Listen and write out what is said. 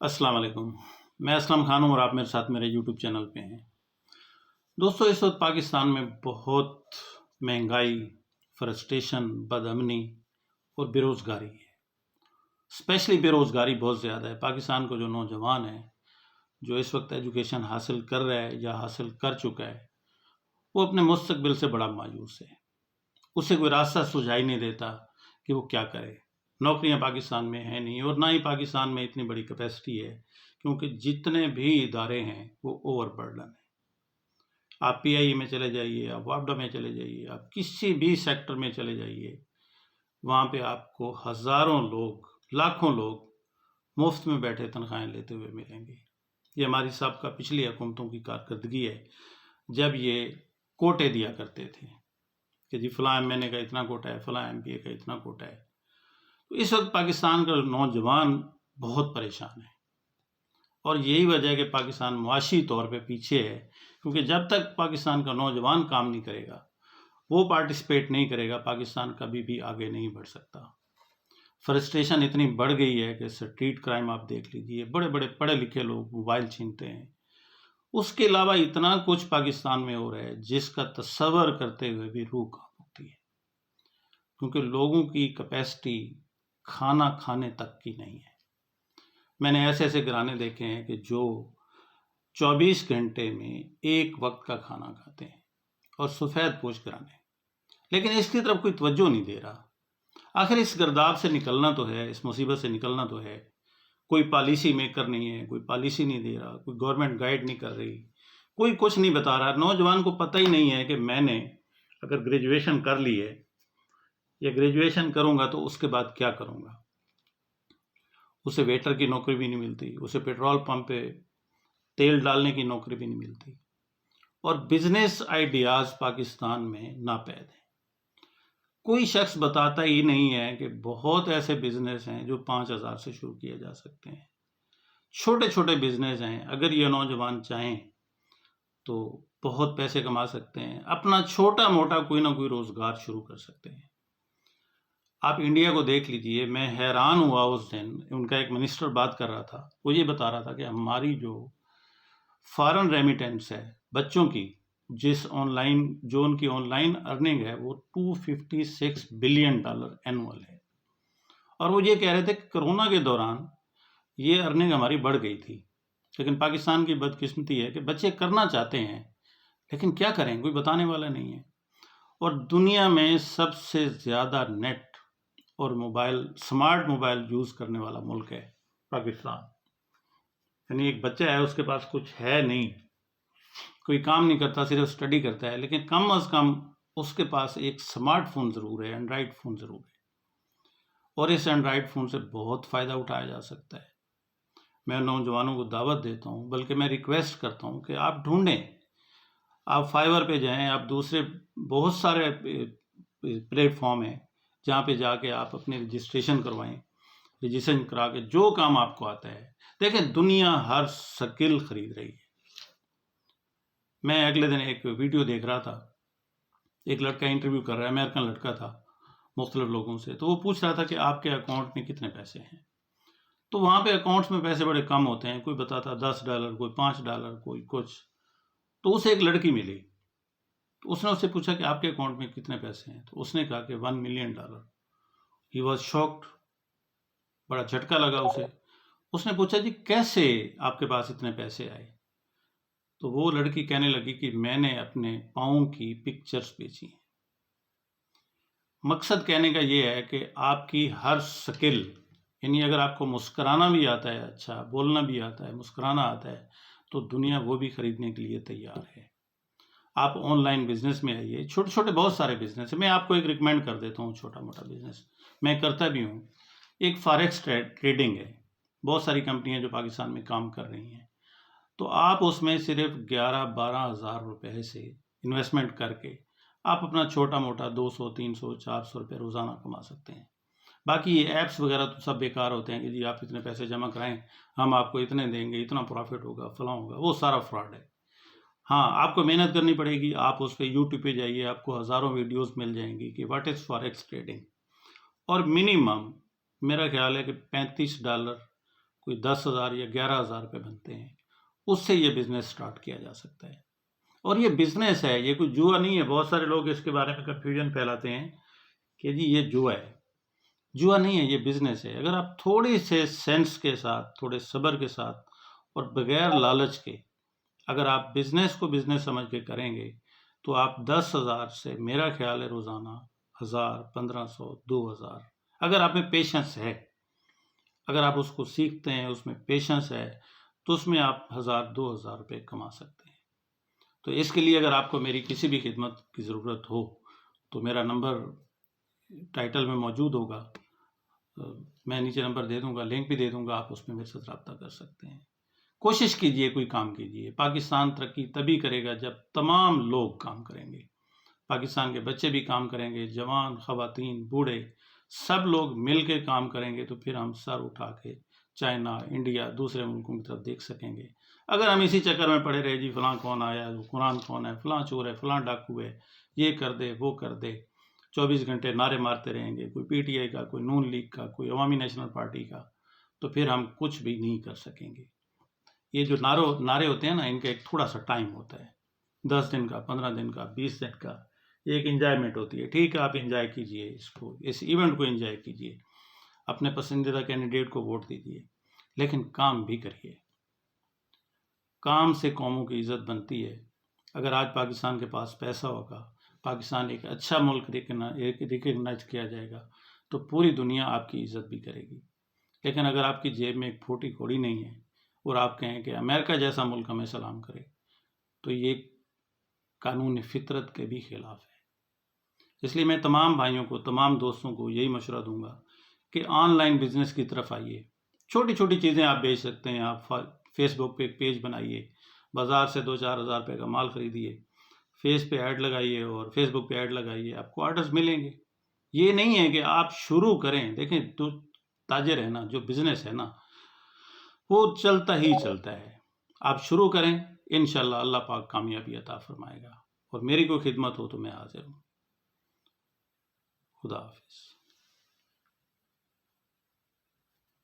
السلام علیکم، میں اسلم خان ہوں اور آپ میرے ساتھ میرے یوٹیوب چینل پہ ہیں۔ دوستو، اس وقت پاکستان میں بہت مہنگائی، فرسٹریشن، بد امنی اور بے روزگاری ہے۔ اسپیشلی بے روزگاری بہت زیادہ ہے۔ پاکستان کو جو نوجوان ہے، جو اس وقت ایجوکیشن حاصل کر رہا ہے یا حاصل کر چکا ہے، وہ اپنے مستقبل سے بڑا مایوس ہے۔ اسے کوئی راستہ سجھائی نہیں دیتا کہ وہ کیا کرے۔ نوکریاں پاکستان میں ہیں نہیں، اور نہ ہی پاکستان میں اتنی بڑی کیپیسٹی ہے، کیونکہ جتنے بھی ادارے ہیں وہ اوور برڈن ہیں۔ آپ پی آئی میں چلے جائیے، آپ واپڈا میں چلے جائیے، آپ کسی بھی سیکٹر میں چلے جائیے، وہاں پہ آپ کو ہزاروں لوگ، لاکھوں لوگ مفت میں بیٹھے تنخواہیں لیتے ہوئے ملیں گے۔ یہ ہماری سابقہ پچھلی حکومتوں کی کارکردگی ہے، جب یہ کوٹے دیا کرتے تھے کہ جی فلاں ایم این اے کا اتنا کوٹا ہے، فلاں ایم پی اے کا اتنا کوٹا ہے۔ تو اس وقت پاکستان کا نوجوان بہت پریشان ہے، اور یہی وجہ ہے کہ پاکستان معاشی طور پہ پیچھے ہے، کیونکہ جب تک پاکستان کا نوجوان کام نہیں کرے گا، وہ پارٹیسپیٹ نہیں کرے گا، پاکستان کبھی بھی آگے نہیں بڑھ سکتا۔ فرسٹریشن اتنی بڑھ گئی ہے کہ اسٹریٹ کرائم آپ دیکھ لیجئے، بڑے بڑے پڑھے لکھے لوگ موبائل چھینتے ہیں۔ اس کے علاوہ اتنا کچھ پاکستان میں ہو رہا ہے جس کا تصور کرتے ہوئے بھی روح کانپ اٹھتی ہے، کیونکہ لوگوں کی کیپیسٹی کھانا کھانے تک کی نہیں ہے۔ میں نے ایسے ایسے گھرانے دیکھے ہیں کہ جو 24 گھنٹے میں ایک وقت کا کھانا کھاتے ہیں، اور سفید پوش گھرانے، لیکن اس کی طرف کوئی توجہ نہیں دے رہا۔ آخر اس گرداب سے نکلنا تو ہے، اس مصیبت سے نکلنا تو ہے۔ کوئی پالیسی میکر نہیں ہے، کوئی پالیسی نہیں دے رہا، کوئی گورنمنٹ گائیڈ نہیں کر رہی، کوئی کچھ نہیں بتا رہا۔ نوجوان کو پتہ ہی نہیں ہے کہ میں نے اگر گریجویشن کر لی ہے یا گریجویشن کروں گا تو اس کے بعد کیا کروں گا۔ اسے ویٹر کی نوکری بھی نہیں ملتی، اسے پیٹرول پمپ پہ تیل ڈالنے کی نوکری بھی نہیں ملتی، اور بزنس آئیڈیاز پاکستان میں ناپید ہیں۔ کوئی شخص بتاتا ہی نہیں ہے کہ بہت ایسے بزنس ہیں جو 5,000 سے شروع کیے جا سکتے ہیں۔ چھوٹے چھوٹے بزنس ہیں، اگر یہ نوجوان چاہیں تو بہت پیسے کما سکتے ہیں، اپنا چھوٹا موٹا کوئی نہ کوئی روزگار شروع کر سکتے ہیں۔ آپ انڈیا کو دیکھ لیجئے، میں حیران ہوا اس دن، ان کا ایک منسٹر بات کر رہا تھا، وہ یہ بتا رہا تھا کہ ہماری جو فارن ریمیٹنس ہے بچوں کی، جو ان کی آن لائن ارننگ ہے، وہ $256 بلین اینول ہے۔ اور وہ یہ کہہ رہے تھے کہ کرونا کے دوران یہ ارننگ ہماری بڑھ گئی تھی، لیکن پاکستان کی بدقسمتی ہے کہ بچے کرنا چاہتے ہیں لیکن کیا کریں، کوئی بتانے والا نہیں ہے۔ اور دنیا میں سب سے زیادہ نیٹ اور سمارٹ موبائل یوز کرنے والا ملک ہے پاکستان۔ یعنی ایک بچہ ہے، اس کے پاس کچھ ہے نہیں، کوئی کام نہیں کرتا، صرف اسٹڈی کرتا ہے، لیکن کم از کم اس کے پاس ایک سمارٹ فون ضرور ہے، اینڈرائڈ فون ضرور ہے، اور اس اینڈرائڈ فون سے بہت فائدہ اٹھایا جا سکتا ہے۔ میں نوجوانوں کو دعوت دیتا ہوں، بلکہ میں ریکویسٹ کرتا ہوں کہ آپ ڈھونڈیں، آپ فائیور پہ جائیں، آپ دوسرے بہت سارے پلیٹ فارم ہیں جہاں پہ جا کے آپ اپنے رجسٹریشن کروائیں، رجسٹریشن کرا کے جو کام آپ کو آتا ہے۔ دیکھیں، دنیا ہر سکل خرید رہی ہے۔ میں اگلے دن ایک ویڈیو دیکھ رہا تھا، ایک لڑکا انٹرویو کر رہا ہے، امریکن لڑکا تھا، مختلف لوگوں سے، تو وہ پوچھ رہا تھا کہ آپ کے اکاؤنٹ میں کتنے پیسے ہیں۔ تو وہاں پہ اکاؤنٹس میں پیسے بڑے کم ہوتے ہیں، کوئی بتاتا $10، کوئی $5، کوئی کچھ۔ تو اسے ایک لڑکی ملی، تو اس نے اس سے پوچھا کہ آپ کے اکاؤنٹ میں کتنے پیسے ہیں، تو اس نے کہا کہ $1 ملین۔ ہی واز شاکڈ، بڑا جھٹکا لگا اسے۔ اس نے پوچھا جی کیسے آپ کے پاس اتنے پیسے آئے؟ تو وہ لڑکی کہنے لگی کہ میں نے اپنے پاؤں کی پکچرز بیچی ہیں۔ مقصد کہنے کا یہ ہے کہ آپ کی ہر سکل، یعنی اگر آپ کو مسکرانا بھی آتا ہے، اچھا بولنا بھی آتا ہے، مسکرانا آتا ہے، تو دنیا وہ بھی خریدنے کے لیے تیار ہے۔ آپ آن لائن بزنس میں آئیے، چھوٹے چھوٹے بہت سارے بزنس ہیں۔ میں آپ کو ایک ریکمینڈ کر دیتا ہوں، چھوٹا موٹا بزنس میں کرتا بھی ہوں۔ ایک فاریکس ٹریڈنگ ہے، بہت ساری کمپنیاں جو پاکستان میں کام کر رہی ہیں، تو آپ اس میں صرف 11-12 ہزار روپے سے انویسٹمنٹ کر کے آپ اپنا چھوٹا موٹا 200، 300، 400 روپے روزانہ کما سکتے ہیں۔ باقی یہ ایپس وغیرہ تو سب بیکار ہوتے ہیں کہ جی آپ اتنے پیسے جمع کرائیں، ہم آپ کو اتنے دیں گے، اتنا پروفٹ ہوگا، فلاں ہوگا، وہ سارا فراڈ ہے۔ ہاں، آپ کو محنت کرنی پڑے گی، آپ اس پہ یوٹیوب پہ جائیے، آپ کو ہزاروں ویڈیوز مل جائیں گی کہ واٹ از فاریکس ٹریڈنگ، اور منیمم میرا خیال ہے کہ $35 کوئی 10,000 یا 11,000 روپے بنتے ہیں، اس سے یہ بزنس سٹارٹ کیا جا سکتا ہے۔ اور یہ بزنس ہے، یہ کوئی جوا نہیں ہے۔ بہت سارے لوگ اس کے بارے میں کنفیوژن پھیلاتے ہیں کہ جی یہ جوا ہے۔ جوا نہیں ہے، یہ بزنس ہے۔ اگر آپ تھوڑی سے سینس کے ساتھ، تھوڑے صبر کے ساتھ اور بغیر لالچ کے اگر آپ بزنس کو بزنس سمجھ کے کریں گے تو آپ 10,000 سے میرا خیال ہے روزانہ 1,000، 1,500، 2,000، اگر آپ میں پیشنس ہے، اگر آپ اس کو سیکھتے ہیں، اس میں پیشنس ہے، تو اس میں آپ 1,000، 2,000 روپے کما سکتے ہیں۔ تو اس کے لیے اگر آپ کو میری کسی بھی خدمت کی ضرورت ہو تو میرا نمبر ٹائٹل میں موجود ہوگا، میں نیچے نمبر دے دوں گا، لنک بھی دے دوں گا، آپ اس میں میرے ساتھ رابطہ کر سکتے ہیں۔ کوشش کیجئے، کوئی کام کیجئے۔ پاکستان ترقی تبھی کرے گا جب تمام لوگ کام کریں گے۔ پاکستان کے بچے بھی کام کریں گے، جوان، خواتین، بوڑھے، سب لوگ مل کے کام کریں گے تو پھر ہم سر اٹھا کے چائنا، انڈیا، دوسرے ملکوں کی طرف دیکھ سکیں گے۔ اگر ہم اسی چکر میں پڑے رہے، جی فلاں کون آیا، قرآن کون ہے، فلاں چور ہے، فلاں ڈاکو ہے، یہ کر دے، وہ کر دے، 24 گھنٹے نعرے مارتے رہیں گے، کوئی پی ٹی آئی کا، کوئی نون لیگ کا، کوئی عوامی نیشنل پارٹی کا، تو پھر ہم کچھ بھی نہیں کر سکیں گے۔ یہ جو نعرے ہوتے ہیں نا، ان کا ایک تھوڑا سا ٹائم ہوتا ہے، 10 دن کا، 15 دن کا، 20 دن کا، ایک انجوائمنٹ ہوتی ہے۔ ٹھیک ہے، آپ انجوائے کیجئے اس ایونٹ کو انجوائے کیجئے، اپنے پسندیدہ کینڈیڈیٹ کو ووٹ دیجئے، لیکن کام بھی کریے۔ کام سے قوموں کی عزت بنتی ہے۔ اگر آج پاکستان کے پاس پیسہ ہوگا، پاکستان ایک اچھا ملک ریکگنائز کیا جائے گا تو پوری دنیا آپ کی عزت بھی کرے گی۔ لیکن اگر آپ کی جیب میں ایک پھوٹی کوڑی نہیں ہے اور آپ کہیں کہ امریکہ جیسا ملک ہمیں سلام کرے، تو یہ قانون فطرت کے بھی خلاف ہے۔ اس لیے میں تمام بھائیوں کو، تمام دوستوں کو یہی مشورہ دوں گا کہ آن لائن بزنس کی طرف آئیے۔ چھوٹی چھوٹی چیزیں آپ بیچ سکتے ہیں۔ آپ فیس بک پہ ایک پیج بنائیے، بازار سے 2-4 ہزار روپے کا مال خریدیے، فیس پہ ایڈ لگائیے اور فیس بک پہ ایڈ لگائیے، آپ کو آرڈرز ملیں گے۔ یہ نہیں ہے کہ آپ شروع کریں۔ دیکھیں، تو تاجر ہے نا، جو بزنس ہے نا، وہ چلتا ہی چلتا ہے۔ آپ شروع کریں، انشاءاللہ اللہ پاک کامیابی عطا فرمائے گا۔ اور میری کوئی خدمت ہو تو میں حاضر ہوں۔ خدا حافظ۔